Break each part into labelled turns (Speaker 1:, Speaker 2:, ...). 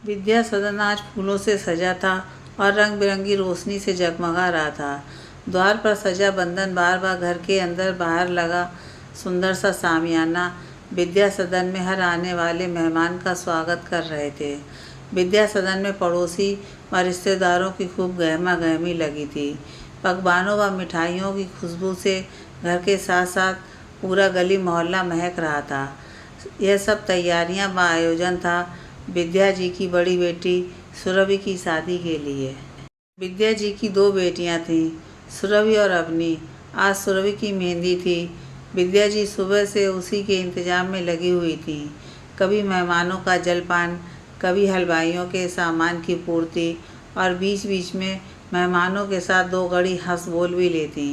Speaker 1: विद्या सदन आज फूलों से सजा था और रंग बिरंगी रोशनी से जगमगा रहा था। द्वार पर सजा बंधन बार बार घर के अंदर बाहर लगा सुंदर सा सामियाना विद्या सदन में हर आने वाले मेहमान का स्वागत कर रहे थे। विद्या सदन में पड़ोसी व रिश्तेदारों की खूब गहमा गहमी लगी थी। पकवानों व मिठाइयों की खुशबू से घर के साथ साथ पूरा गली मोहल्ला महक रहा था। यह सब तैयारियां व आयोजन था विद्या जी की बड़ी बेटी सुरभि की शादी के लिए। विद्या जी की दो बेटियां थीं, सुरभि और अवनी। आज सुरभि की मेहंदी थी। विद्या जी सुबह से उसी के इंतजाम में लगी हुई थीं। कभी मेहमानों का जलपान, कभी हलवाइयों के सामान की पूर्ति और बीच बीच में मेहमानों के साथ दो घड़ी हंस बोल भी लेती।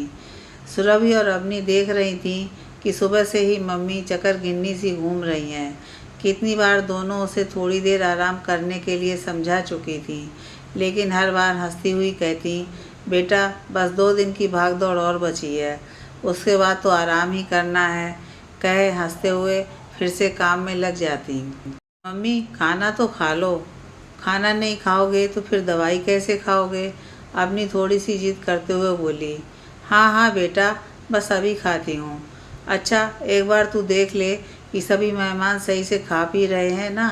Speaker 1: सुरभि और अवनी देख रही थीं कि सुबह से ही मम्मी चक्कर गिन्नी सी घूम रही हैं। कितनी बार दोनों उसे थोड़ी देर आराम करने के लिए समझा चुकी थी, लेकिन हर बार हंसती हुई कहती, बेटा बस 2 दिन की भागदौड़ और बची है, उसके बाद तो आराम ही करना है, कहे हंसते हुए फिर से काम में लग जाती। मम्मी खाना तो खा लो। खाना नहीं खाओगे तो फिर दवाई कैसे खाओगे? अपनी थोड़ी सी जिद करते हुए बोली। हाँ हाँ बेटा, बस अभी खाती हूँ। अच्छा एक बार तू देख ले कि सभी मेहमान सही से खा पी रहे हैं ना,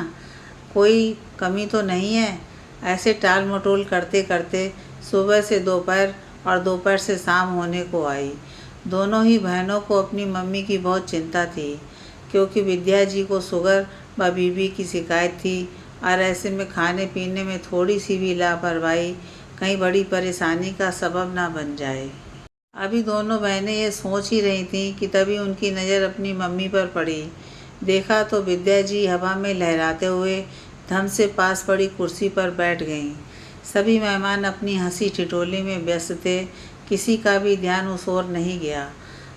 Speaker 1: कोई कमी तो नहीं है। ऐसे टाल मटोल करते करते सुबह से दोपहर और दोपहर से शाम होने को आई। दोनों ही बहनों को अपनी मम्मी की बहुत चिंता थी, क्योंकि विद्या जी को शुगर व बीपी की शिकायत थी और ऐसे में खाने पीने में थोड़ी सी भी लापरवाही कहीं बड़ी परेशानी का सबब ना बन जाए। अभी दोनों बहनें ये सोच ही रही थीं कि तभी उनकी नज़र अपनी मम्मी पर पड़ी। देखा तो विद्या जी हवा में लहराते हुए धम से पास पड़ी कुर्सी पर बैठ गईं। सभी मेहमान अपनी हंसी ठिठोली में व्यस्त थे, किसी का भी ध्यान उस ओर नहीं गया।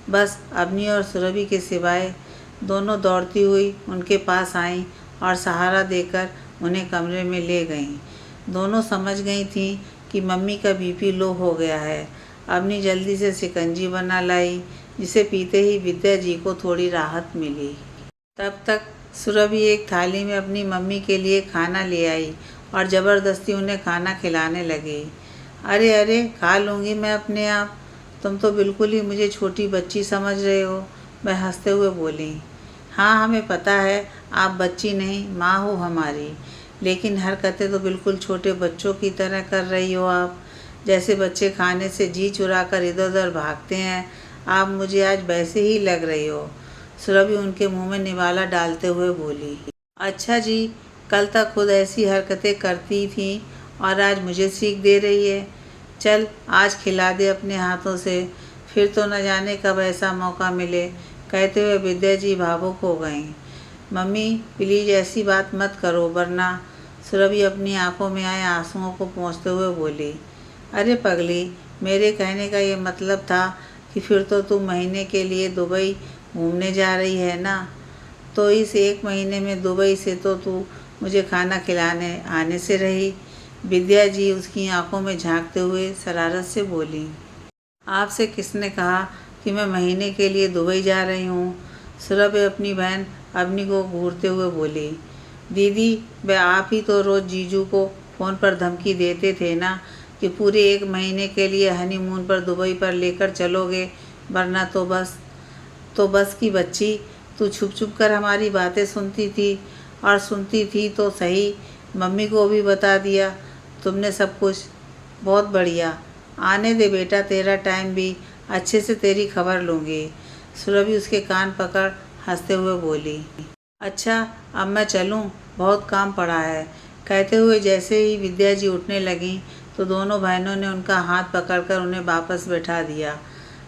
Speaker 1: बस अवनी और सुरभि के सिवाय दोनों दौड़ती हुई उनके पास आईं और सहारा देकर उन्हें कमरे में ले गईं। दोनों समझ गई थीं कि मम्मी का बीपी लो हो गया है। अवनी जल्दी से शिकंजी बना लाई, जिसे पीते ही विद्या जी को थोड़ी राहत मिली। तब तक सुरभि एक थाली में अपनी मम्मी के लिए खाना ले आई और ज़बरदस्ती उन्हें खाना खिलाने लगी। अरे अरे खा लूँगी मैं अपने आप, तुम तो बिल्कुल ही मुझे छोटी बच्ची समझ रहे हो, मैं हंसते हुए बोली। हाँ हमें पता है आप बच्ची नहीं माँ हो हमारी, लेकिन हरकतें तो बिल्कुल छोटे बच्चों की तरह कर रही हो आप। जैसे बच्चे खाने से जी चुरा कर इधर उधर भागते हैं, आप मुझे आज वैसे ही लग रही हो। सुरभि उनके मुंह में निवाला डालते हुए बोली। अच्छा जी, कल तक खुद ऐसी हरकतें करती थी और आज मुझे सीख दे रही है। चल आज खिला दे अपने हाथों से, फिर तो न जाने कब ऐसा मौका मिले, कहते हुए विद्या जी भावुक हो गईं। मम्मी प्लीज़ ऐसी बात मत करो वरना, सुरभि अपनी आंखों में आए आंसुओं को पोंछते हुए बोली। अरे पगली, मेरे कहने का ये मतलब था कि फिर तो तू महीने के लिए दुबई घूमने जा रही है ना, तो इस 1 महीने में दुबई से तो तू मुझे खाना खिलाने आने से रही। विद्या जी उसकी आंखों में झांकते हुए शरारत से बोली। आपसे किसने कहा कि मैं महीने के लिए दुबई जा रही हूँ? सुरभि अपनी बहन अवनी को घूरते हुए बोली। दीदी वह आप ही तो रोज़ जीजू को फ़ोन पर धमकी देते थे ना कि पूरे 1 महीने के लिए हनीमून पर दुबई पर लेकर चलोगे, वरना तो बस की बच्ची, तू छुप छुप कर हमारी बातें सुनती थी, और सुनती थी तो सही, मम्मी को भी बता दिया तुमने सब कुछ। बहुत बढ़िया, आने दे बेटा तेरा टाइम भी, अच्छे से तेरी खबर लूँगी। सुरभि उसके कान पकड़ हंसते हुए बोली। अच्छा अब मैं चलूँ, बहुत काम पड़ा है। कहते हुए जैसे ही विद्या जी उठने लगीं तो दोनों बहनों ने उनका हाथ पकड़कर उन्हें वापस बैठा दिया।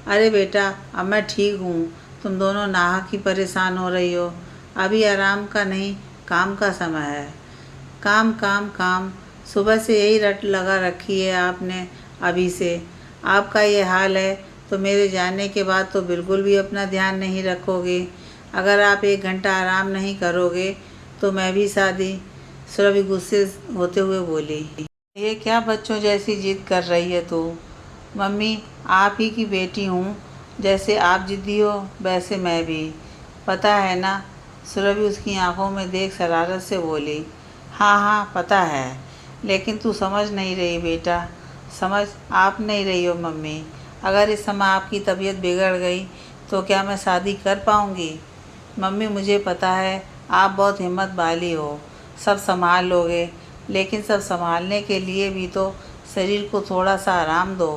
Speaker 1: अरे बेटा अब मैं ठीक हूँ, तुम दोनों नाहक ही परेशान हो रही हो। अभी आराम का नहीं, काम का समय है। काम काम काम, सुबह से यही रट लगा रखी है आपने। अभी से आपका ये हाल है तो मेरे जाने के बाद तो बिल्कुल भी अपना ध्यान नहीं रखोगे। अगर आप 1 घंटा आराम नहीं करोगे तो मैं भी शादी। सुरभि गुस्से होते हुए बोली। ये क्या बच्चों जैसी जिद कर रही है तू? मम्मी आप ही की बेटी हूँ, जैसे आप जिद्दी हो वैसे मैं भी, पता है ना। सुरभि उसकी आंखों में देख शरारत से बोली। हाँ हाँ पता है, लेकिन तू समझ नहीं रही बेटा। समझ आप नहीं रही हो मम्मी। अगर इस समय आपकी तबीयत बिगड़ गई तो क्या मैं शादी कर पाऊँगी? मम्मी मुझे पता है आप बहुत हिम्मत वाली हो, सब संभाल लोगे, लेकिन सब संभालने के लिए भी तो शरीर को थोड़ा सा आराम दो।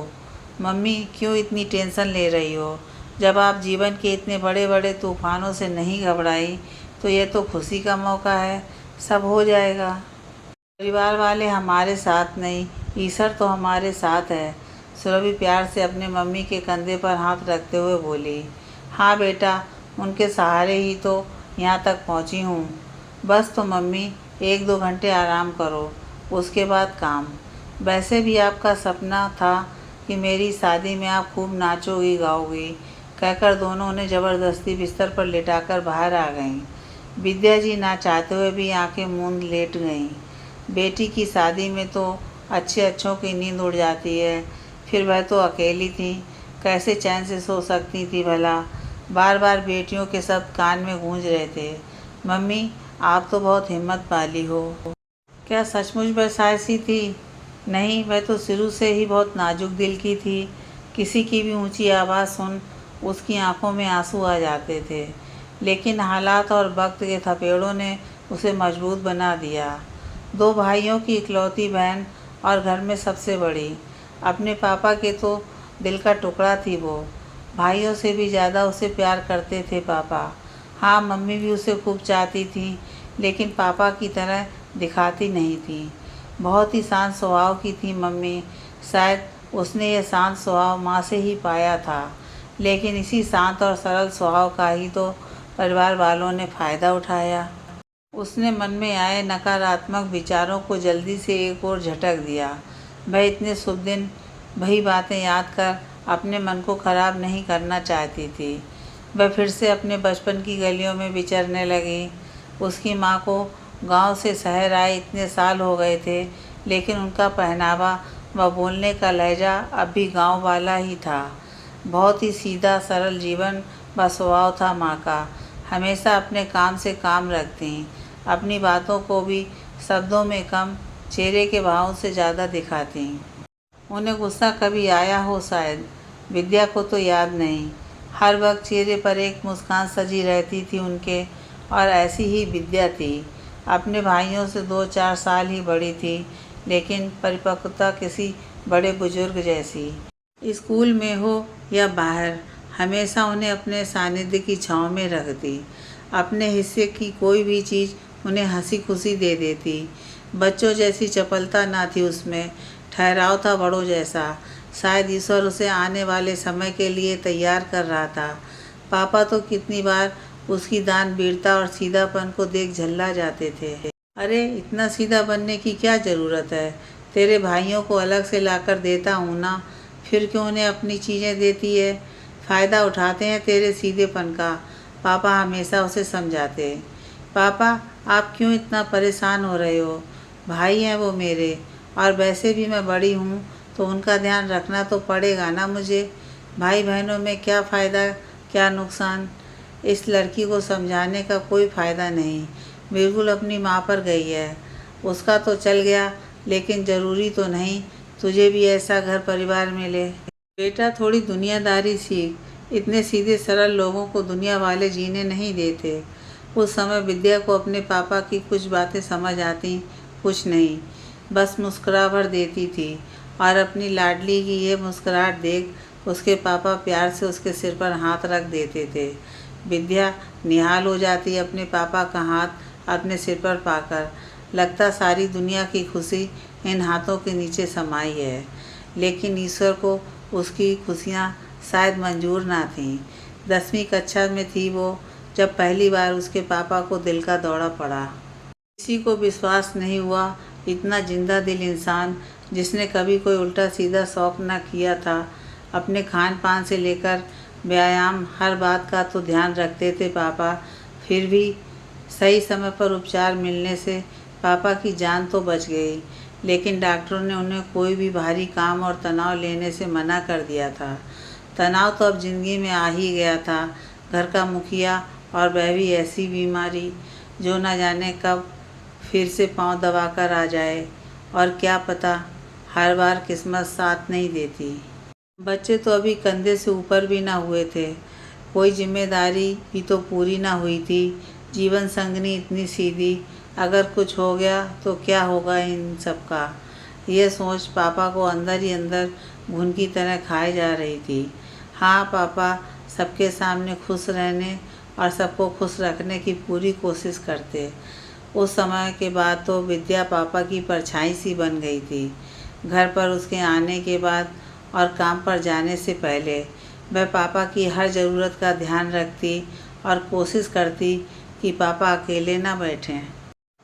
Speaker 1: मम्मी क्यों इतनी टेंशन ले रही हो? जब आप जीवन के इतने बड़े बड़े तूफानों से नहीं घबराई तो ये तो खुशी का मौका है, सब हो जाएगा। परिवार वाले हमारे साथ नहीं, ईश्वर तो हमारे साथ है। सुरभि प्यार से अपने मम्मी के कंधे पर हाथ रखते हुए बोली। हाँ बेटा, उनके सहारे ही तो यहाँ तक पहुँची हूँ। बस तो मम्मी 1-2 घंटे आराम करो, उसके बाद काम। वैसे भी आपका सपना था कि मेरी शादी में आप खूब नाचोगी गाओगी, कहकर दोनों ने ज़बरदस्ती बिस्तर पर लेटाकर बाहर आ गईं। विद्या जी ना चाहते हुए भी आंखें मूंद लेट गईं। बेटी की शादी में तो अच्छे अच्छों की नींद उड़ जाती है, फिर वह तो अकेली थी, कैसे चैन से सो सकती थी भला। बार बार बेटियों के शब्द कान में गूंज रहे थे। मम्मी आप तो बहुत हिम्मत वाली हो। क्या सचमुच वह साहसी थी? नहीं, वह तो शुरू से ही बहुत नाजुक दिल की थी। किसी की भी ऊंची आवाज़ सुन उसकी आंखों में आंसू आ जाते थे, लेकिन हालात और वक्त के थपेड़ों ने उसे मजबूत बना दिया। 2 भाइयों की इकलौती बहन और घर में सबसे बड़ी, अपने पापा के तो दिल का टुकड़ा थी वो। भाइयों से भी ज़्यादा उसे प्यार करते थे पापा। हाँ, मम्मी भी उसे खूब चाहती थी, लेकिन पापा की तरह दिखाती नहीं थी। बहुत ही शांत स्वभाव की थी मम्मी। शायद उसने यह शांत स्वभाव माँ से ही पाया था, लेकिन इसी शांत और सरल स्वभाव का ही तो परिवार वालों ने फ़ायदा उठाया। उसने मन में आए नकारात्मक विचारों को जल्दी से एक ओर झटक दिया। वह इतने शुभ दिन वही बातें याद कर अपने मन को खराब नहीं करना चाहती थी। वह फिर से अपने बचपन की गलियों में विचरने लगी। उसकी माँ को गांव से शहर आए इतने साल हो गए थे, लेकिन उनका पहनावा व बोलने का लहजा अब भी गाँव वाला ही था। बहुत ही सीधा सरल जीवन व स्वभाव था माँ का। हमेशा अपने काम से काम रखती, अपनी बातों को भी शब्दों में कम, चेहरे के भावों से ज़्यादा दिखाती। उन्हें गुस्सा कभी आया हो शायद, विद्या को तो याद नहीं। हर वक्त चेहरे पर एक मुस्कान सजी रहती थी उनके, और ऐसी ही विद्या थी। अपने भाइयों से 2-4 साल ही बड़ी थी, लेकिन परिपक्वता किसी बड़े बुजुर्ग जैसी। स्कूल में हो या बाहर, हमेशा उन्हें अपने सानिध्य की छाँव में रखती। अपने हिस्से की कोई भी चीज़ उन्हें हंसी खुशी दे देती। बच्चों जैसी चपलता ना थी उसमें, ठहराव था बड़ों जैसा। शायद ईश्वर उसे आने वाले समय के लिए तैयार कर रहा था। पापा तो कितनी बार उसकी दान वीरता और सीधापन को देख झल्ला जाते थे। अरे इतना सीधा बनने की क्या ज़रूरत है? तेरे भाइयों को अलग से लाकर देता हूँ ना, फिर क्यों उन्हें अपनी चीज़ें देती है? फ़ायदा उठाते हैं तेरे सीधेपन का, पापा हमेशा उसे समझाते। पापा आप क्यों इतना परेशान हो रहे हो? भाई हैं वो मेरे, और वैसे भी मैं बड़ी हूँ तो उनका ध्यान रखना तो पड़ेगा ना मुझे। भाई बहनों में क्या फ़ायदा क्या नुकसान? इस लड़की को समझाने का कोई फ़ायदा नहीं, बिल्कुल अपनी माँ पर गई है। उसका तो चल गया, लेकिन ज़रूरी तो नहीं तुझे भी ऐसा घर परिवार मिले। बेटा थोड़ी दुनियादारी सीख, इतने सीधे सरल लोगों को दुनिया वाले जीने नहीं देते। उस समय विद्या को अपने पापा की कुछ बातें समझ आती, कुछ नहीं, बस मुस्कुरा भर देती थी। और अपनी लाडली की ये मुस्कुराहट देख उसके पापा प्यार से उसके सिर पर हाथ रख देते थे। विद्या निहाल हो जाती अपने पापा का हाथ अपने सिर पर पाकर। लगता सारी दुनिया की खुशी इन हाथों के नीचे समाई है, लेकिन ईश्वर को उसकी खुशियाँ शायद मंजूर ना थीं। 10वीं कक्षा में थी वो जब पहली बार उसके पापा को दिल का दौरा पड़ा। किसी को विश्वास नहीं हुआ, इतना जिंदा दिल इंसान जिसने कभी कोई उल्टा सीधा शौक ना किया था। अपने खान पान से लेकर व्यायाम हर बात का तो ध्यान रखते थे पापा, फिर भी सही समय पर उपचार मिलने से पापा की जान तो बच गई, लेकिन डॉक्टरों ने उन्हें कोई भी भारी काम और तनाव लेने से मना कर दिया था। तनाव तो अब ज़िंदगी में आ ही गया था। घर का मुखिया और वह भी ऐसी बीमारी जो न जाने कब फिर से पाँव दबाकर आ जाए, और क्या पता हर बार किस्मत साथ नहीं देती। बच्चे तो अभी कंधे से ऊपर भी ना हुए थे, कोई जिम्मेदारी भी तो पूरी ना हुई थी। जीवन संगनी इतनी सीधी, अगर कुछ हो गया तो क्या होगा इन सब का। यह सोच पापा को अंदर ही अंदर घुन की तरह खाए जा रही थी। हाँ, पापा सबके सामने खुश रहने और सबको खुश रखने की पूरी कोशिश करते। उस समय के बाद तो विद्या पापा की परछाई सी बन गई थी। घर पर उसके आने के बाद और काम पर जाने से पहले वह पापा की हर ज़रूरत का ध्यान रखती और कोशिश करती कि पापा अकेले ना बैठें।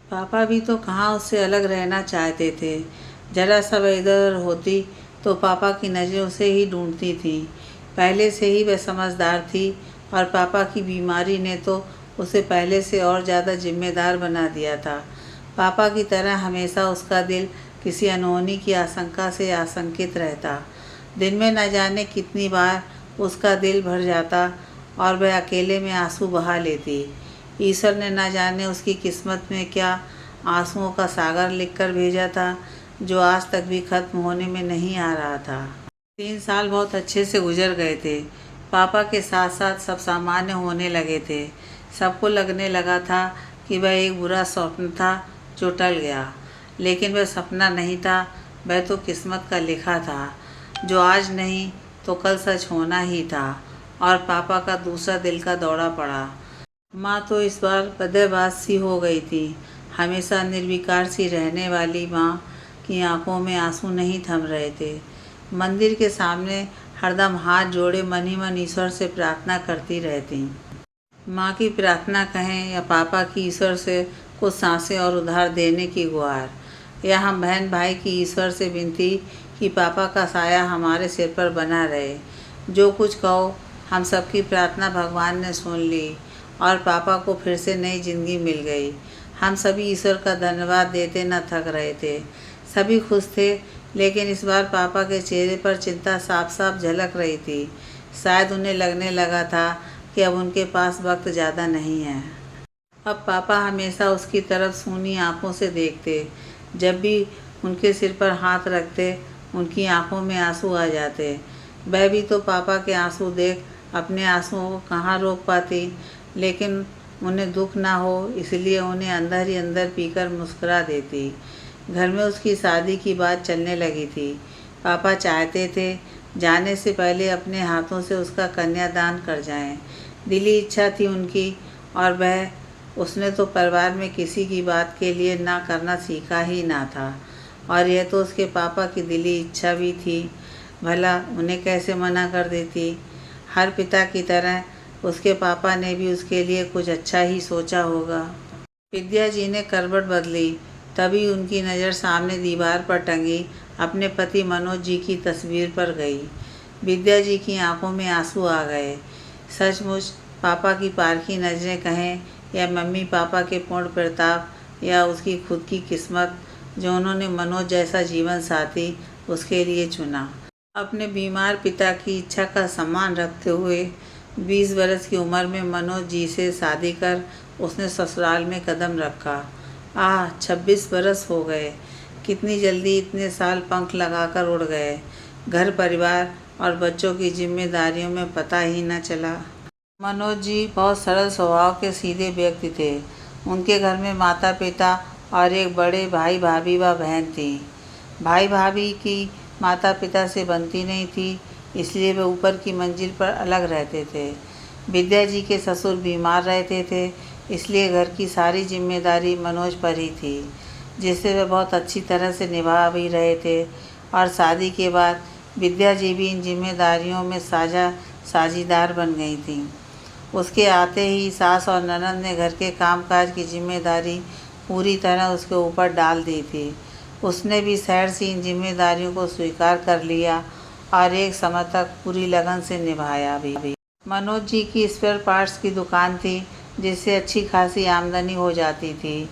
Speaker 1: पापा भी तो कहाँ उससे अलग रहना चाहते थे। जरा सा वह इधर होती तो पापा की नज़रें उसे ही ढूंढती थी। पहले से ही वह समझदार थी और पापा की बीमारी ने तो उसे पहले से और ज़्यादा जिम्मेदार बना दिया था। पापा की तरह हमेशा उसका दिल किसी अनहोनी की आशंका से आशंकित रहता। दिन में न जाने कितनी बार उसका दिल भर जाता और वह अकेले में आंसू बहा लेती। ईश्वर ने न जाने उसकी किस्मत में क्या आंसुओं का सागर लिखकर भेजा था, जो आज तक भी खत्म होने में नहीं आ रहा था। 3 साल बहुत अच्छे से गुजर गए थे। पापा के साथ साथ सब सामान्य होने लगे थे। सबको लगने लगा था कि वह एक बुरा स्वप्न था जो टल गया, लेकिन वह सपना नहीं था, वह तो किस्मत का लिखा था, जो आज नहीं तो कल सच होना ही था। और पापा का दूसरा दिल का दौरा पड़ा। माँ तो इस बार बदहवास सी हो गई थी। हमेशा निर्विकार सी रहने वाली माँ की आंखों में आंसू नहीं थम रहे थे। मंदिर के सामने हरदम हाथ जोड़े मन ही मन ईश्वर से प्रार्थना करती रहती। माँ की प्रार्थना कहें या पापा की ईश्वर से कुछ सांसें और उधार देने की गुहार, या हम बहन भाई की ईश्वर से विनती कि पापा का साया हमारे सिर पर बना रहे। जो कुछ कहो, हम सबकी प्रार्थना भगवान ने सुन ली और पापा को फिर से नई जिंदगी मिल गई। हम सभी ईश्वर का धन्यवाद देते न थक रहे थे। सभी खुश थे, लेकिन इस बार पापा के चेहरे पर चिंता साफ साफ झलक रही थी। शायद उन्हें लगने लगा था कि अब उनके पास वक्त ज़्यादा नहीं है। अब पापा हमेशा उसकी तरफ सूनी आंखों से देखते। जब भी उनके सिर पर हाथ रखते, उनकी आंखों में आंसू आ जाते। वह भी तो पापा के आंसू देख अपने आंसुओं को कहाँ रोक पाती, लेकिन उन्हें दुख ना हो इसलिए उन्हें अंदर ही अंदर पीकर मुस्कुरा देती। घर में उसकी शादी की बात चलने लगी थी। पापा चाहते थे जाने से पहले अपने हाथों से उसका कन्यादान कर जाएं। दिली इच्छा थी उनकी, और उसने तो परिवार में किसी की बात के लिए ना करना सीखा ही ना था। और यह तो उसके पापा की दिली इच्छा भी थी, भला उन्हें कैसे मना कर देती। हर पिता की तरह उसके पापा ने भी उसके लिए कुछ अच्छा ही सोचा होगा। विद्या जी ने करवट बदली, तभी उनकी नज़र सामने दीवार पर टंगी अपने पति मनोज जी की तस्वीर पर गई। विद्या जी की आंखों में आंसू आ गए। सचमुच पापा की पारखी नज़रें कहें या मम्मी पापा के पूर्ण प्रताप या उसकी खुद की किस्मत, जो उन्होंने मनोज जैसा जीवन साथी उसके लिए चुना। अपने बीमार पिता की इच्छा का सम्मान रखते हुए 20 बरस की उम्र में मनोज जी से शादी कर उसने ससुराल में कदम रखा। 26 बरस हो गए। कितनी जल्दी इतने साल पंख लगाकर उड़ गए। घर परिवार और बच्चों की जिम्मेदारियों में पता ही न चला। मनोज जी बहुत सरल स्वभाव के सीधे व्यक्ति थे। उनके घर में माता पिता और एक बड़े भाई भाभी व बहन थी। भाई भाभी की माता पिता से बनती नहीं थी, इसलिए वे ऊपर की मंजिल पर अलग रहते थे। विद्या जी के ससुर बीमार रहते थे, इसलिए घर की सारी जिम्मेदारी मनोज पर ही थी, जिसे वे बहुत अच्छी तरह से निभा भी रहे थे। और शादी के बाद विद्या जी भी इन जिम्मेदारियों में साझीदार बन गई थीं। उसके आते ही सास और ननद ने घर के कामकाज की जिम्मेदारी पूरी तरह उसके ऊपर डाल दी थी। उसने भी सहर से इन जिम्मेदारियों को स्वीकार कर लिया और एक समय तक पूरी लगन से निभाया भी। मनोज जी की स्पेयर पार्ट्स की दुकान थी, जिससे अच्छी खासी आमदनी हो जाती थी।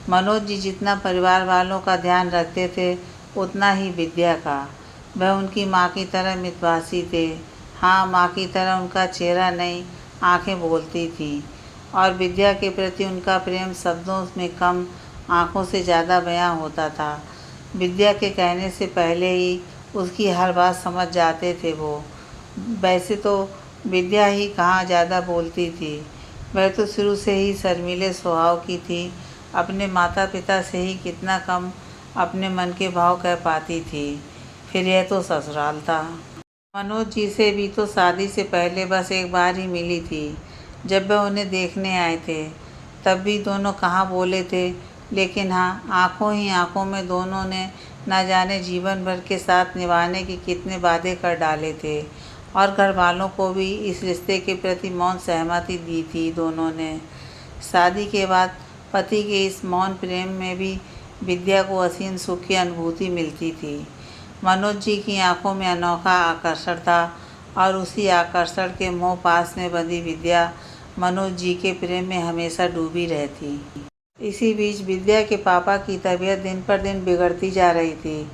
Speaker 1: मनोज जी जितना परिवार वालों का ध्यान रखते थे, उतना ही विद्या का। वह उनकी माँ की तरह मितभाषी थे। हाँ, माँ की तरह उनका चेहरा नहीं, आंखें बोलती थीं। और विद्या के प्रति उनका प्रेम शब्दों में कम आंखों से ज़्यादा बयां होता था। विद्या के कहने से पहले ही उसकी हर बात समझ जाते थे वो। वैसे तो विद्या ही कहाँ ज़्यादा बोलती थी, वह तो शुरू से ही शर्मीले स्वभाव की थी। अपने माता पिता से ही कितना कम अपने मन के भाव कह पाती थी, फिर यह तो ससुराल था। मनोज जी से भी तो शादी से पहले बस एक बार ही मिली थी, जब वह उन्हें देखने आए थे। तब भी दोनों कहाँ बोले थे, लेकिन हाँ, आंखों ही आंखों में दोनों ने न जाने जीवन भर के साथ निभाने की कितने वादे कर डाले थे, और घर वालों को भी इस रिश्ते के प्रति मौन सहमति दी थी दोनों ने। शादी के बाद पति के इस मौन प्रेम में भी विद्या को असीम सुख की अनुभूति मिलती थी। मनोज जी की आंखों में अनोखा आकर्षण था, और उसी आकर्षण के मोह पास में बंधी विद्या मनोज जी के प्रेम में हमेशा डूबी रहती। इसी बीच विद्या के पापा की तबीयत दिन पर दिन बिगड़ती जा रही थी।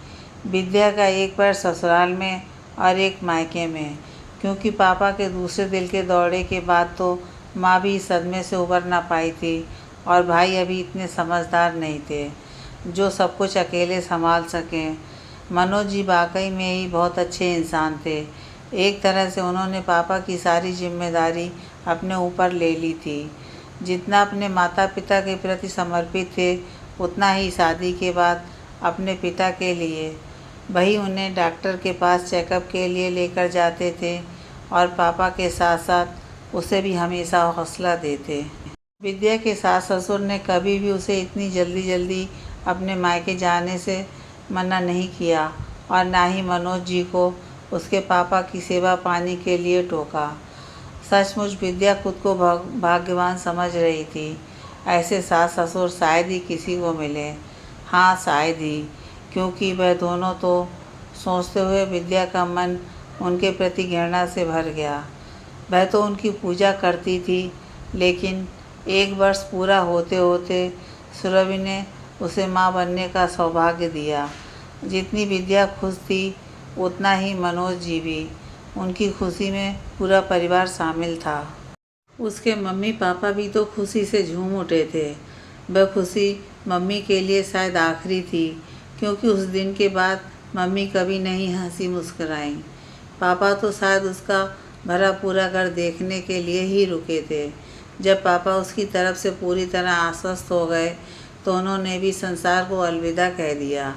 Speaker 1: विद्या का एक पैर ससुराल में और एक मायके में, क्योंकि पापा के दूसरे दिल के दौरे के बाद तो माँ भी इस सदमे से उबर ना पाई थी, और भाई अभी इतने समझदार नहीं थे जो सब कुछ अकेले संभाल सकें। मनोज जी वाकई में ही बहुत अच्छे इंसान थे। एक तरह से उन्होंने पापा की सारी जिम्मेदारी अपने ऊपर ले ली थी। जितना अपने माता पिता के प्रति समर्पित थे, उतना ही शादी के बाद अपने पिता के लिए। वही उन्हें डॉक्टर के पास चेकअप के लिए लेकर जाते थे, और पापा के साथ साथ उसे भी हमेशा हौसला देते। विद्या के सास ससुर ने कभी भी उसे इतनी जल्दी अपने मायके जाने से मना नहीं किया, और ना ही मनोज जी को उसके पापा की सेवा पानी के लिए टोका। सचमुच विद्या खुद को भाग्यवान समझ रही थी। ऐसे सास ससुर शायद ही किसी को मिले। हाँ, शायद ही, क्योंकि वह दोनों तो सोचते हुए विद्या का मन उनके प्रति घृणा से भर गया। वह तो उनकी पूजा करती थी, लेकिन 1 वर्ष पूरा होते होते सुरभि ने उसे माँ बनने का सौभाग्य दिया। जितनी विद्या खुश थी, उतना ही मनोज जी भी। उनकी खुशी में पूरा परिवार शामिल था। उसके मम्मी पापा भी तो खुशी से झूम उठे थे। वह खुशी मम्मी के लिए शायद आखिरी थी, क्योंकि उस दिन के बाद मम्मी कभी नहीं हंसी मुस्कुराई। पापा तो शायद उसका भरा पूरा घर देखने के लिए ही रुके थे। जब पापा उसकी तरफ से पूरी तरह आश्वस्त हो गए, तो उन्होंने भी संसार को अलविदा कह दिया।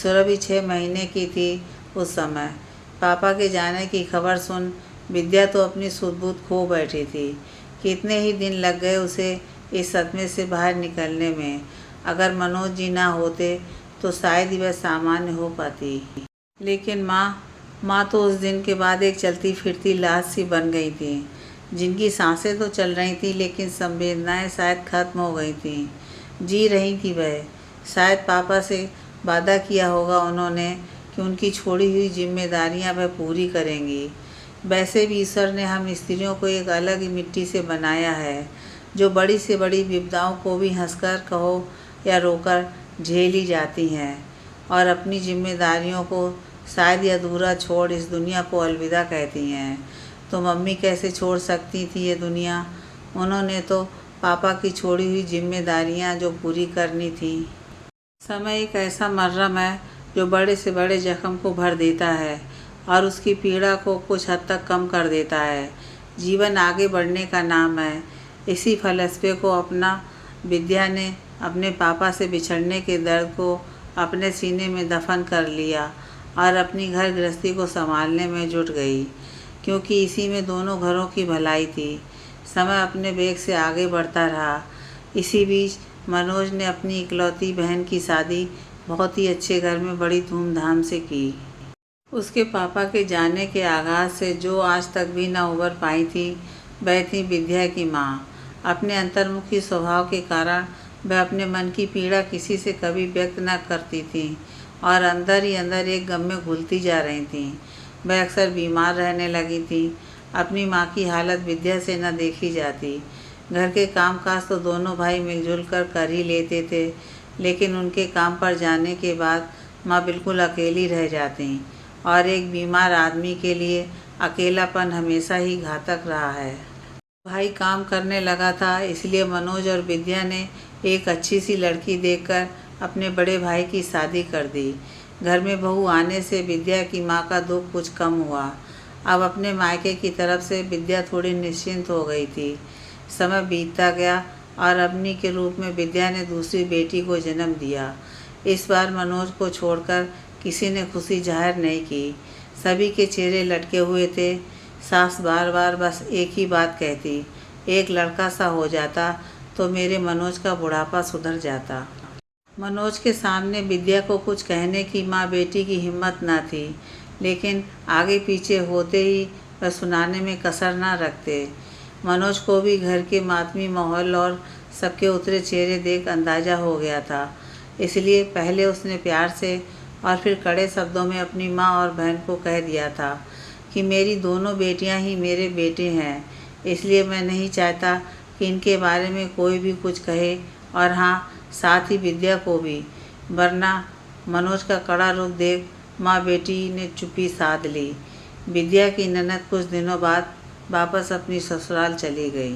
Speaker 1: सुरभि 6 महीने की थी उस समय। पापा के जाने की खबर सुन विद्या तो अपनी सुध-बुध खो बैठी थी। कितने ही दिन लग गए उसे इस सदमे से बाहर निकलने में। अगर मनोज जी ना होते तो शायद ही वह सामान्य हो पाती। लेकिन माँ तो उस दिन के बाद एक चलती फिरती लाश सी बन गई थी, जिनकी सांसें तो चल रही थी, लेकिन संवेदनाएं शायद खत्म हो गई थीं। जी रही थी वह। शायद पापा से वादा किया होगा उन्होंने कि उनकी छोड़ी हुई जिम्मेदारियां वह पूरी करेंगी। वैसे भी ईश्वर ने हम स्त्रियों को एक अलग ही मिट्टी से बनाया है, जो बड़ी से बड़ी विपदाओं को भी हंसकर कहो या रोकर झेली जाती हैं, और अपनी जिम्मेदारियों को शायद ही अधूरा छोड़ इस दुनिया को अलविदा कहती हैं। तो मम्मी कैसे छोड़ सकती थी ये दुनिया? उन्होंने तो पापा की छोड़ी हुई जिम्मेदारियां जो पूरी करनी थी। समय एक ऐसा मर्रम है जो बड़े से बड़े जख्म को भर देता है और उसकी पीड़ा को कुछ हद तक कम कर देता है। जीवन आगे बढ़ने का नाम है। इसी फलसफे को अपना विद्या ने अपने पापा से बिछड़ने के दर्द को अपने सीने में दफन कर लिया और अपनी घर गृहस्थी को संभालने में जुट गई, क्योंकि इसी में दोनों घरों की भलाई थी। समय अपने वेग से आगे बढ़ता रहा। इसी बीच मनोज ने अपनी इकलौती बहन की शादी बहुत ही अच्छे घर में बड़ी धूमधाम से की। उसके पापा के जाने के आगाज़ से जो आज तक भी न उबर पाई थी, वह थी विद्या की माँ। अपने अंतर्मुखी स्वभाव के कारण वह अपने मन की पीड़ा किसी से कभी व्यक्त न करती थी और अंदर ही अंदर एक गम में घुलती जा रही थी। वह अक्सर बीमार रहने लगी थी। अपनी माँ की हालत विद्या से न देखी जाती। घर के कामकाज तो दोनों भाई मिलजुल कर ही लेते थे, लेकिन उनके काम पर जाने के बाद माँ बिल्कुल अकेली रह जाती, और एक बीमार आदमी के लिए अकेलापन हमेशा ही घातक रहा है। भाई काम करने लगा था, इसलिए मनोज और विद्या ने एक अच्छी सी लड़की देखकर अपने बड़े भाई की शादी कर दी। घर में बहू आने से विद्या की माँ का दुख कुछ कम हुआ। अब अपने मायके की तरफ से विद्या थोड़ी निश्चिंत हो गई थी। समय बीतता गया और अवनी के रूप में विद्या ने दूसरी बेटी को जन्म दिया। इस बार मनोज को छोड़कर किसी ने खुशी जाहिर नहीं की। सभी के चेहरे लटके हुए थे। सास बार बार बस एक ही बात कहती, एक लड़का सा हो जाता तो मेरे मनोज का बुढ़ापा सुधर जाता। मनोज के सामने विद्या को कुछ कहने की माँ बेटी की हिम्मत न थी, लेकिन आगे पीछे होते ही वह सुनाने में कसर न रखते। मनोज को भी घर के मातमी माहौल और सबके उतरे चेहरे देख अंदाज़ा हो गया था। इसलिए पहले उसने प्यार से और फिर कड़े शब्दों में अपनी माँ और बहन को कह दिया था कि मेरी दोनों बेटियां ही मेरे बेटे हैं, इसलिए मैं नहीं चाहता कि इनके बारे में कोई भी कुछ कहे, और हाँ, साथ ही विद्या को भी। वरना मनोज का कड़ा रुख देख माँ बेटी ने चुप्पी साध ली। विद्या की ननद कुछ दिनों बाद वापस अपनी ससुराल चली गई।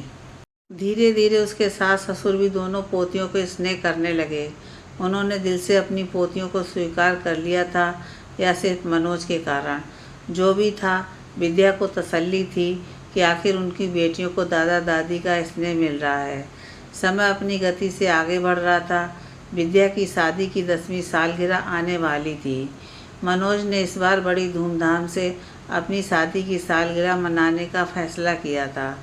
Speaker 1: धीरे धीरे उसके सास ससुर भी दोनों पोतियों को स्नेह करने लगे। उन्होंने दिल से अपनी पोतियों को स्वीकार कर लिया था, या सिर्फ मनोज के कारण। जो भी था, विद्या को तसल्ली थी कि आखिर उनकी बेटियों को दादा दादी का स्नेह मिल रहा है। समय अपनी गति से आगे बढ़ रहा था। विद्या की शादी की 10वीं सालगिरह आने वाली थी। मनोज ने इस बार बड़ी धूमधाम से अपनी शादी की सालगिरह मनाने का फैसला किया था,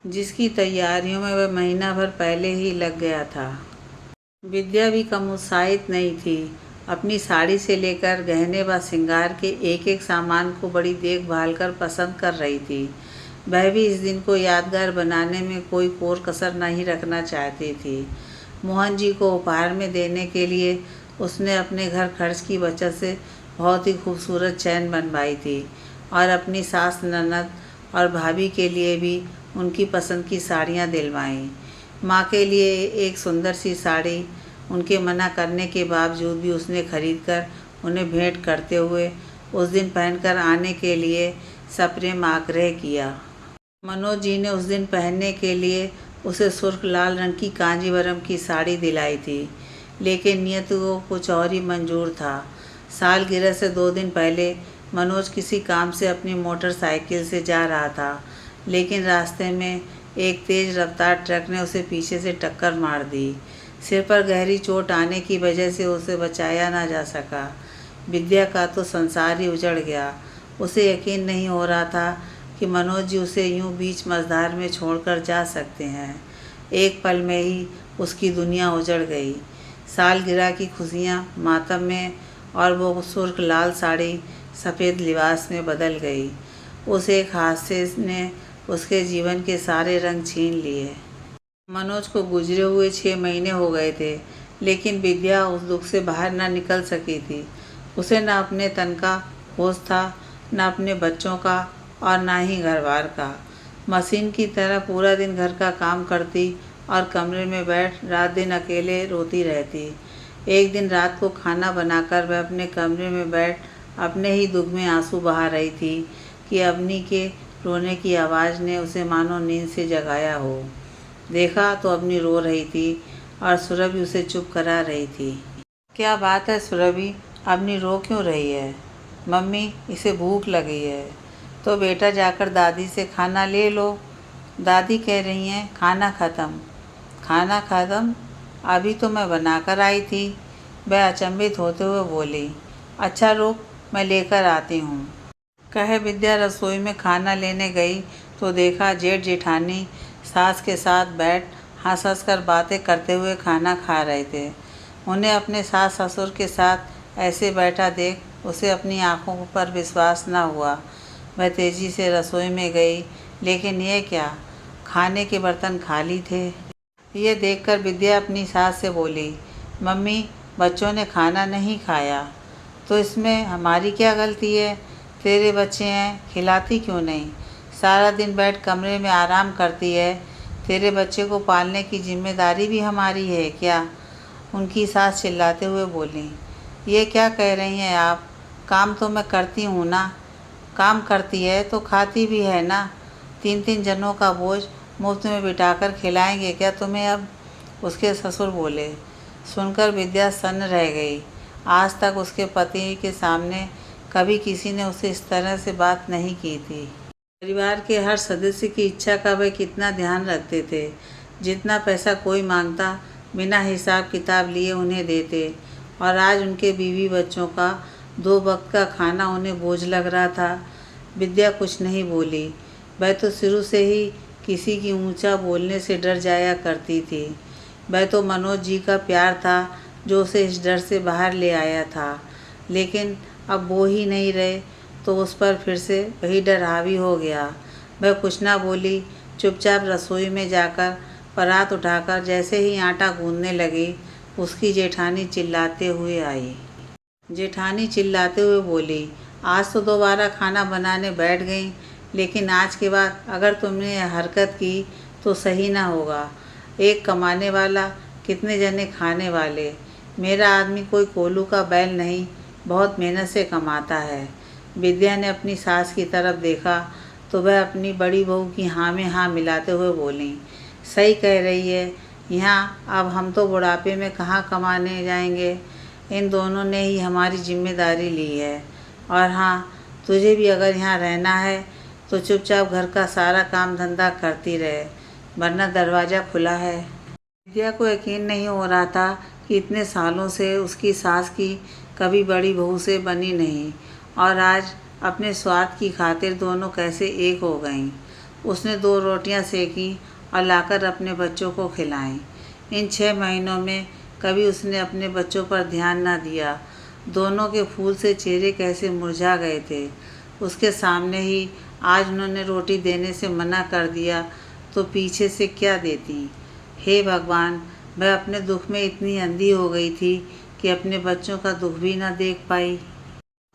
Speaker 1: जिसकी तैयारियों में वह महीना भर पहले ही लग गया था। विद्या भी कम उत्साहित नहीं थी। अपनी साड़ी से लेकर गहने व श्रृंगार के एक एक सामान को बड़ी देखभाल कर पसंद कर रही थी। वह भी इस दिन को यादगार बनाने में कोई कोर कसर नहीं रखना चाहती थी। मोहन जी को उपहार में देने के लिए उसने अपने घर खर्च की बचत से बहुत ही खूबसूरत चैन बनवाई थी, और अपनी सास ननद और भाभी के लिए भी उनकी पसंद की साड़ियाँ दिलवाईं। माँ के लिए एक सुंदर सी साड़ी उनके मना करने के बावजूद भी उसने खरीदकर उन्हें भेंट करते हुए उस दिन पहनकर आने के लिए सप्रेम आग्रह किया। मनोज जी ने उस दिन पहनने के लिए उसे सुर्ख लाल रंग की कांजीवरम की साड़ी दिलाई थी, लेकिन नियत को कुछ और ही मंजूर था। सालगिरह से 2 दिन पहले मनोज किसी काम से अपनी मोटरसाइकिल से जा रहा था, लेकिन रास्ते में एक तेज़ रफ्तार ट्रक ने उसे पीछे से टक्कर मार दी। सिर पर गहरी चोट आने की वजह से उसे बचाया ना जा सका। विद्या का तो संसार ही उजड़ गया। उसे यकीन नहीं हो रहा था कि मनोज जी उसे यूं बीच मझधार में छोड़कर जा सकते हैं। एक पल में ही उसकी दुनिया उजड़ गई। सालगिरह की खुशियाँ मातम में, और वो सुर्ख लाल साड़ी सफ़ेद लिबास में बदल गई। उस एक हादसे ने उसके जीवन के सारे रंग छीन लिए। मनोज को गुजरे हुए 6 महीने हो गए थे, लेकिन विद्या उस दुख से बाहर न निकल सकी थी। उसे न अपने तन का होश था, न अपने बच्चों का, और न ही घर-बार का। मशीन की तरह पूरा दिन घर का काम करती और कमरे में बैठ रात दिन अकेले रोती रहती। एक दिन रात को खाना बनाकर वह अपने कमरे में बैठ अपने ही दुख में आंसू बहा रही थी कि अवनी के रोने की आवाज़ ने उसे मानो नींद से जगाया हो। देखा तो अवनी रो रही थी और सुरभि उसे चुप करा रही थी। क्या बात है सुरभि, अवनी रो क्यों रही है? मम्मी, इसे भूख लगी है। तो बेटा जाकर दादी से खाना ले लो। दादी कह रही हैं खाना ख़त्म। खाना ख़त्म? अभी तो मैं बनाकर आई थी। वह अचंभित होते हुए बोली। अच्छा रुक, मैं लेकर आती हूँ। कहे विद्या रसोई में खाना लेने गई तो देखा जेठ जेठानी सास के साथ बैठ हंस हंस कर बातें करते हुए खाना खा रहे थे। उन्हें अपने सास ससुर के साथ ऐसे बैठा देख उसे अपनी आंखों पर विश्वास न हुआ। वह तेज़ी से रसोई में गई, लेकिन यह क्या, खाने के बर्तन खाली थे। ये देखकर विद्या अपनी सास से बोली, मम्मी, बच्चों ने खाना नहीं खाया तो इसमें हमारी क्या गलती है? तेरे बच्चे हैं, खिलाती क्यों नहीं? सारा दिन बैठ कमरे में आराम करती है। तेरे बच्चे को पालने की जिम्मेदारी भी हमारी है क्या? उनकी सास चिल्लाते हुए बोली। ये क्या कह रही हैं आप? काम तो मैं करती हूँ ना। काम करती है तो खाती भी है ना। 3-3 जनों का बोझ मुफ्त में बिठाकर खिलाएंगे क्या तुम्हें अब? उसके ससुर बोले। सुनकर विद्या सन्न रह गई। आज तक उसके पति के सामने कभी किसी ने उसे इस तरह से बात नहीं की थी। परिवार के हर सदस्य की इच्छा का वह कितना ध्यान रखते थे। जितना पैसा कोई मांगता बिना हिसाब किताब लिए उन्हें देते। और आज उनके बीवी बच्चों का 2 वक्त का खाना उन्हें बोझ लग रहा था। विद्या कुछ नहीं बोली। वह तो शुरू से ही किसी की ऊंचा बोलने से डर जाया करती थी। वह तो मनोज जी का प्यार था जो उसे इस डर से बाहर ले आया था। लेकिन अब वो ही नहीं रहे तो उस पर फिर से वही डर हावी हो गया। वह कुछ ना बोली। चुपचाप रसोई में जाकर परात उठाकर जैसे ही आटा गूंदने लगी, उसकी जेठानी चिल्लाते हुए आई। जेठानी चिल्लाते हुए बोली, आज तो दोबारा खाना बनाने बैठ गई, लेकिन आज के बाद अगर तुमने यह हरकत की तो सही ना होगा। एक कमाने वाला, कितने जने खाने वाले। मेरा आदमी कोई कोलू का बैल नहीं, बहुत मेहनत से कमाता है। विद्या ने अपनी सास की तरफ देखा तो वह अपनी बड़ी बहू की हाँ में हाँ मिलाते हुए बोली, सही कह रही है। यहाँ अब हम तो बुढ़ापे में कहाँ कमाने जाएंगे। इन दोनों ने ही हमारी जिम्मेदारी ली है। और हाँ, तुझे भी अगर यहाँ रहना है तो चुपचाप घर का सारा काम धंधा करती रहे, वरना दरवाज़ा खुला है। विद्या को यकीन नहीं हो रहा था कि इतने सालों से उसकी सास की कभी बड़ी बहू से बनी नहीं, और आज अपने स्वार्थ की खातिर दोनों कैसे एक हो गईं। उसने 2 रोटियां सेकीं और लाकर अपने बच्चों को खिलाईं। इन 6 महीनों में कभी उसने अपने बच्चों पर ध्यान न दिया। दोनों के फूल से चेहरे कैसे मुरझा गए थे। उसके सामने ही आज उन्होंने रोटी देने से मना कर दिया तो पीछे से क्या देती। हे भगवान, वह अपने दुख में इतनी अंधी हो गई थी कि अपने बच्चों का दुख भी न देख पाई।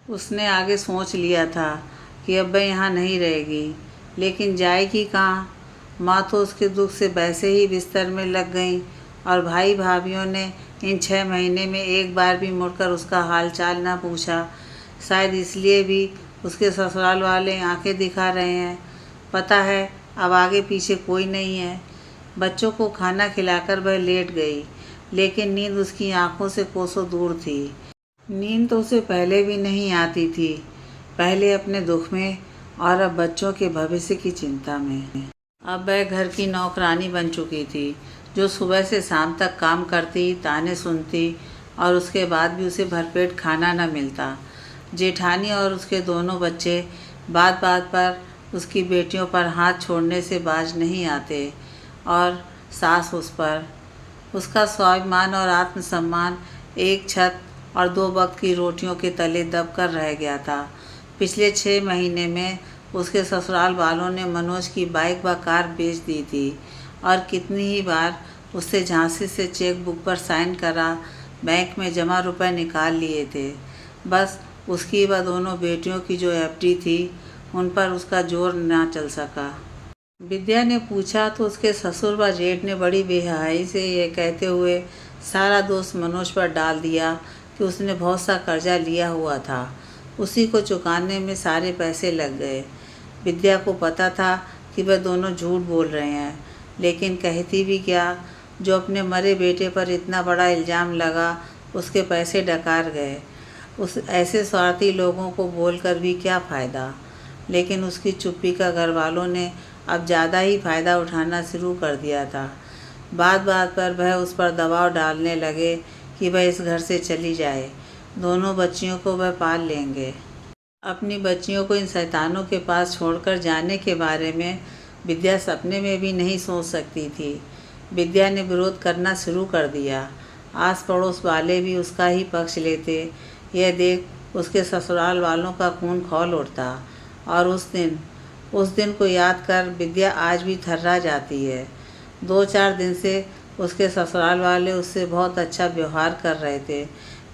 Speaker 1: उसने आगे सोच लिया था कि अब वह यहाँ नहीं रहेगी, लेकिन जाएगी कहाँ। माँ तो उसके दुख से वैसे ही बिस्तर में लग गई, और भाई भाभीियों ने इन 6 महीने में एक बार भी मुड़कर उसका हाल चाल न पूछा। शायद इसलिए भी उसके ससुराल वाले आंखें दिखा रहे हैं। पता है अब आगे पीछे कोई नहीं है। बच्चों को खाना खिलाकर वह लेट गई, लेकिन नींद उसकी आंखों से कोसों दूर थी। नींद तो उसे पहले भी नहीं आती थी, पहले अपने दुख में और अब बच्चों के भविष्य की चिंता में। अब वह घर की नौकरानी बन चुकी थी, जो सुबह से शाम तक काम करती, ताने सुनती, और उसके बाद भी उसे भरपेट खाना न मिलता। जेठानी और उसके दोनों बच्चे बात बात पर उसकी बेटियों पर हाथ छोड़ने से बाज नहीं आते, और सास उस पर। उसका स्वाभिमान और आत्मसम्मान एक छत और 2 वक्त की रोटियों के तले दबकर रह गया था। पिछले 6 महीने में उसके ससुराल वालों ने मनोज की बाइक व कार बेच दी थी, और कितनी ही बार उससे झांसी से चेक बुक पर साइन करा, बैंक में जमा रुपए निकाल लिए थे। बस उसकी व दोनों बेटियों की जो एफडी थी, उन पर उसका जोर ना चल सका। विद्या ने पूछा तो उसके ससुर व जेठ ने बड़ी बेहयाई से ये कहते हुए सारा दोष मनोज पर डाल दिया कि उसने बहुत सा कर्जा लिया हुआ था, उसी को चुकाने में सारे पैसे लग गए। विद्या को पता था कि वह दोनों झूठ बोल रहे हैं, लेकिन कहती भी क्या। जो अपने मरे बेटे पर इतना बड़ा इल्ज़ाम लगा, उसके पैसे डकार गए। उस ऐसे स्वार्थी लोगों को बोलकर भी क्या फ़ायदा। लेकिन उसकी चुप्पी का घर वालों ने अब ज़्यादा ही फ़ायदा उठाना शुरू कर दिया था। बात बात पर वह उस पर दबाव डालने लगे कि वह इस घर से चली जाए। दोनों बच्चियों को वह पाल लेंगे। अपनी बच्चियों को इन शैतानों के पास छोड़कर जाने के बारे में विद्या सपने में भी नहीं सोच सकती थी। विद्या ने विरोध करना शुरू कर दिया। आस पड़ोस वाले भी उसका ही पक्ष लेते। यह देख उसके ससुराल वालों का खून खौल उठता, और उस दिन को याद कर विद्या आज भी थर्रा जाती है। 2-4 दिन से उसके ससुराल वाले उससे बहुत अच्छा व्यवहार कर रहे थे।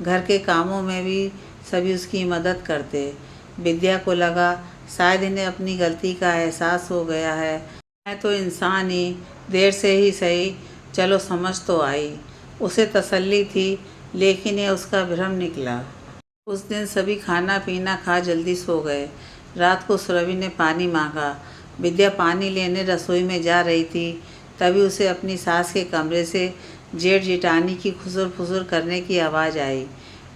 Speaker 1: घर के कामों में भी सभी उसकी मदद करते। विद्या को लगा शायद इन्हें अपनी गलती का एहसास हो गया है। मैं तो इंसान ही, देर से ही सही, चलो समझ तो आई। उसे तसल्ली थी, लेकिन यह उसका भ्रम निकला। उस दिन सभी खाना पीना खा जल्दी सो गए। रात को सुरभि ने पानी मांगा। विद्या पानी लेने रसोई में जा रही थी, तभी उसे अपनी सास के कमरे से जेठ जेठानी की खुसुर फुसुर करने की आवाज़ आई।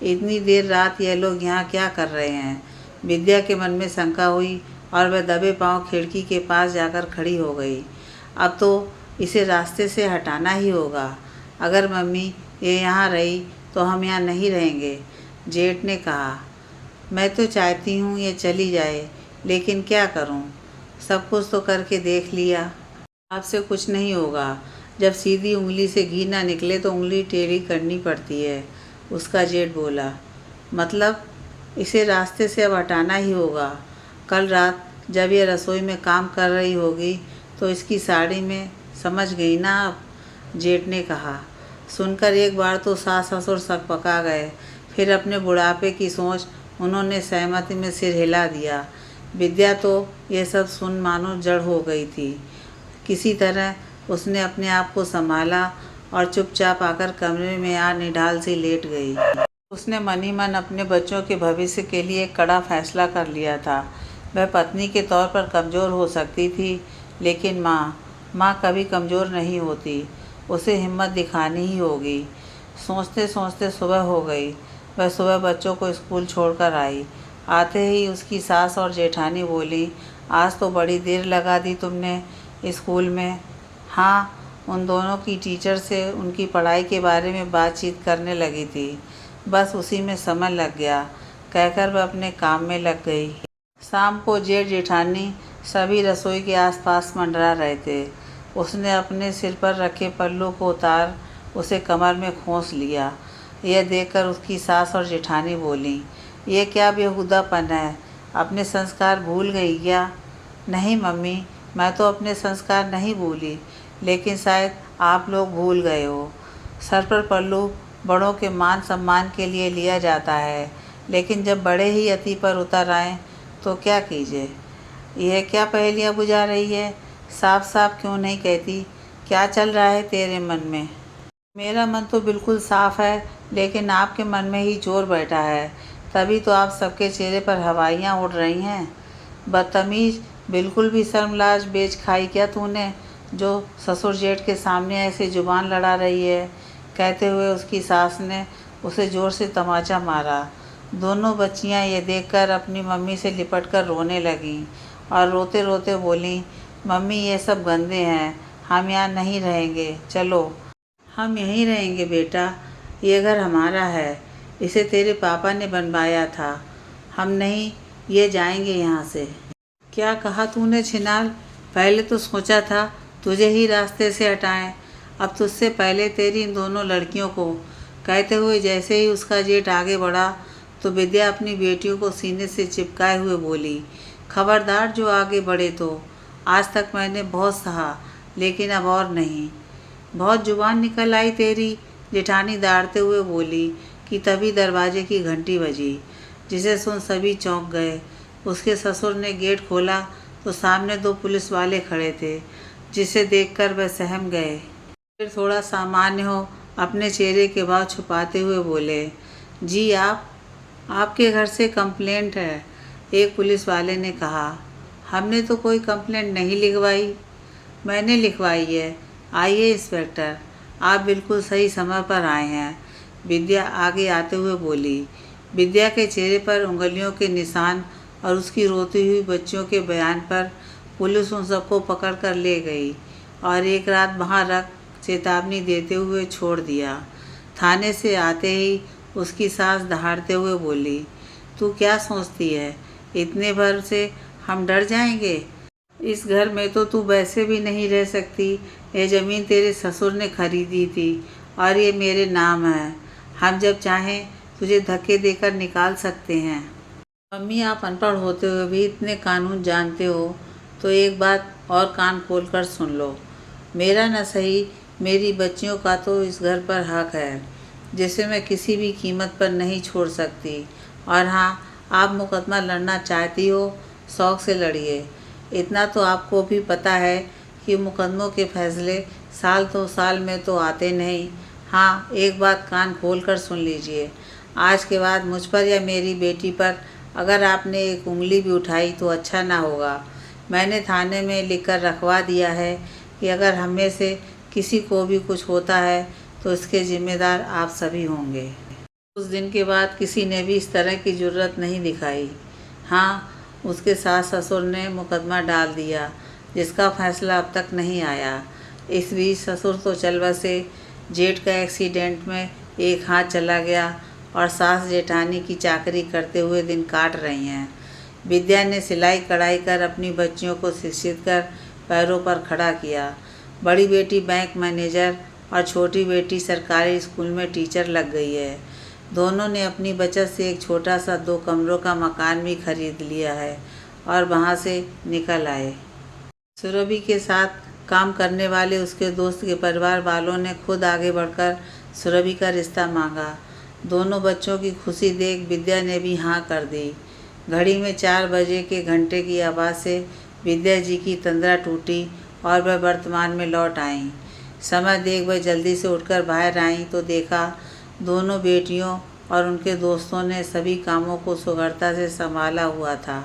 Speaker 1: इतनी देर रात ये लोग यहाँ क्या कर रहे हैं? विद्या के मन में शंका हुई और वह दबे पांव खिड़की के पास जाकर खड़ी हो गई। अब तो इसे रास्ते से हटाना ही होगा। अगर मम्मी ये यहाँ रही तो हम यहाँ नहीं रहेंगे, जेठ ने कहा। मैं तो चाहती हूँ ये चली जाए, लेकिन क्या करूँ? सब कुछ तो करके देख लिया। आपसे कुछ नहीं होगा। जब सीधी उंगली से घी ना निकले तो उंगली टेढ़ी करनी पड़ती है, उसका जेठ बोला। मतलब इसे रास्ते से अब हटाना ही होगा। कल रात जब ये रसोई में काम कर रही होगी तो इसकी साड़ी में समझ गई ना आप, जेठ ने कहा। सुनकर एक बार तो सास ससुर सकपका गए, फिर अपने बुढ़ापे की सोच उन्होंने सहमति में सिर हिला दिया। विद्या तो ये सब सुन मानो जड़ हो गई थी। किसी तरह उसने अपने आप को संभाला और चुपचाप आकर कमरे में आ निढाल सी लेट गई। उसने मन ही मन अपने बच्चों के भविष्य के लिए एक कड़ा फैसला कर लिया था। वह पत्नी के तौर पर कमज़ोर हो सकती थी, लेकिन माँ कभी कमज़ोर नहीं होती। उसे हिम्मत दिखानी ही होगी। सोचते सोचते सुबह हो गई। वह सुबह बच्चों को स्कूल छोड़कर आई। आते ही उसकी सास और जेठानी बोली, आज तो बड़ी देर लगा दी तुमने स्कूल में। हाँ, उन दोनों की टीचर से उनकी पढ़ाई के बारे में बातचीत करने लगी थी। बस उसी में समय लग गया, कहकर वह अपने काम में लग गई। शाम को जेठ जेठानी सभी रसोई के आसपास मंडरा रहे थे। उसने अपने सिर पर रखे पल्लू को उतार उसे कमर में खोंस लिया। यह देखकर उसकी सास और जेठानी बोली, ये क्या बेहुदापन है? अपने संस्कार भूल गई क्या? नहीं मम्मी, मैं तो अपने संस्कार नहीं भूली, लेकिन शायद आप लोग भूल गए हो। सर पर पल्लू बड़ों के मान सम्मान के लिए लिया जाता है, लेकिन जब बड़े ही अति पर उतर आएँ तो क्या कीजिए? यह क्या पहेलियाँ बुझा रही है? साफ साफ क्यों नहीं कहती? क्या चल रहा है तेरे मन में? मेरा मन तो बिल्कुल साफ है, लेकिन आपके मन में ही चोर बैठा है, तभी तो आप सबके चेहरे पर हवाइयाँ उड़ रही हैं। बदतमीज, बिल्कुल भी शर्म लाज बेच खाई क्या तूने, जो ससुर जेठ के सामने ऐसे जुबान लड़ा रही है? कहते हुए उसकी सास ने उसे ज़ोर से तमाचा मारा। दोनों बच्चियां ये देखकर अपनी मम्मी से लिपटकर रोने लगीं और रोते रोते बोलीं, मम्मी ये सब गंदे हैं, हम यहाँ नहीं रहेंगे, चलो। हम यहीं रहेंगे बेटा, ये घर हमारा है, इसे तेरे पापा ने बनवाया था, हम नहीं ये जाएंगे यहाँ से। क्या कहा तूने छिनाल? पहले तो सोचा था तुझे ही रास्ते से हटाएं, अब तुझसे पहले तेरी इन दोनों लड़कियों को। कहते हुए जैसे ही उसका जेठ आगे बढ़ा तो विद्या अपनी बेटियों को सीने से चिपकाए हुए बोली, खबरदार जो आगे बढ़े तो। आज तक मैंने बहुत सहा, लेकिन अब और नहीं। बहुत जुबान निकल आई तेरी, जेठानी दाड़ते हुए बोली कि तभी दरवाजे की घंटी बजी, जिसे सुन सभी चौंक गए। उसके ससुर ने गेट खोला तो सामने दो पुलिस वाले खड़े थे, जिसे देखकर वह सहम गए। फिर थोड़ा सामान्य हो अपने चेहरे के भाव छुपाते हुए बोले, जी आपके घर से कंप्लेंट है, एक पुलिस वाले ने कहा। हमने तो कोई कंप्लेंट नहीं लिखवाई। मैंने लिखवाई है। आइए इंस्पेक्टर, आप बिल्कुल सही समय पर आए हैं, विद्या आगे आते हुए बोली। विद्या के चेहरे पर उंगलियों के निशान और उसकी रोती हुई बच्चियों के बयान पर पुलिस उन सबको पकड़ कर ले गई और एक रात वहाँ रख चेतावनी देते हुए छोड़ दिया। थाने से आते ही उसकी सास दहाड़ते हुए बोली, तू क्या सोचती है, इतने भर से हम डर जाएंगे? इस घर में तो तू वैसे भी नहीं रह सकती। ये ज़मीन तेरे ससुर ने खरीदी थी और ये मेरे नाम है। हम जब चाहें तुझे धक्के देकर निकाल सकते हैं। मम्मी, आप अनपढ़ होते हुए भी इतने कानून जानते हो तो एक बात और कान खोल कर सुन लो। मेरा न सही, मेरी बच्चियों का तो इस घर पर हक है, जिसे मैं किसी भी कीमत पर नहीं छोड़ सकती। और हाँ, आप मुकदमा लड़ना चाहती हो, शौक़ से लड़िए। इतना तो आपको भी पता है कि मुकदमों के फैसले साल 2 साल में तो आते नहीं। हाँ, एक बात कान खोल कर सुन लीजिए, आज के बाद मुझ पर या मेरी बेटी पर अगर आपने एक उंगली भी उठाई तो अच्छा ना होगा। मैंने थाने में लिख कर रखवा दिया है कि अगर हम में से किसी को भी कुछ होता है तो इसके जिम्मेदार आप सभी होंगे। उस दिन के बाद किसी ने भी इस तरह की जुर्रत नहीं दिखाई। हाँ, उसके सास ससुर ने मुकदमा डाल दिया, जिसका फैसला अब तक नहीं आया। इस बीच ससुर तो चल बसे, जेठ का एक्सीडेंट में एक हाथ चला गया और सास जेठानी की चाकरी करते हुए दिन काट रही हैं। विद्या ने सिलाई कढ़ाई कर अपनी बच्चियों को शिक्षित कर पैरों पर खड़ा किया। बड़ी बेटी बैंक मैनेजर और छोटी बेटी सरकारी स्कूल में टीचर लग गई है। दोनों ने अपनी बचत से एक छोटा सा 2 कमरों का मकान भी खरीद लिया है और वहाँ से निकल आए। सुरभि के साथ काम करने वाले उसके दोस्त के परिवार वालों ने खुद आगे बढ़कर सुरभि का रिश्ता मांगा। दोनों बच्चों की खुशी देख विद्या ने भी हाँ कर दी। घड़ी में 4 बजे के घंटे की आवाज़ से विद्या जी की तंद्रा टूटी और वह वर्तमान में लौट आईं। समय देख वह जल्दी से उठकर बाहर आईं तो देखा दोनों बेटियों और उनके दोस्तों ने सभी कामों को सुगढ़ता से संभाला हुआ था।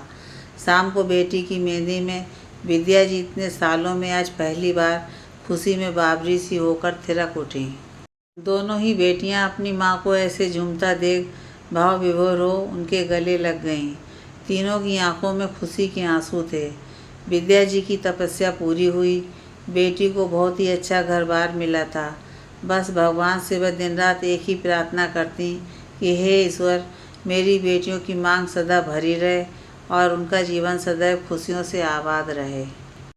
Speaker 1: शाम को बेटी की मेहंदी में विद्या जी इतने सालों में आज पहली बार खुशी में बाबरी सी होकर थिरक उठी। दोनों ही बेटियां अपनी माँ को ऐसे झूमता देख भाव विभोर हो उनके गले लग गईं। तीनों की आंखों में खुशी के आंसू थे। विद्या जी की तपस्या पूरी हुई। बेटी को बहुत ही अच्छा घर बार मिला था। बस भगवान से वह दिन रात एक ही प्रार्थना करती कि हे ईश्वर, मेरी बेटियों की मांग सदा भरी रहे और उनका जीवन सदैव खुशियों से आबाद रहे।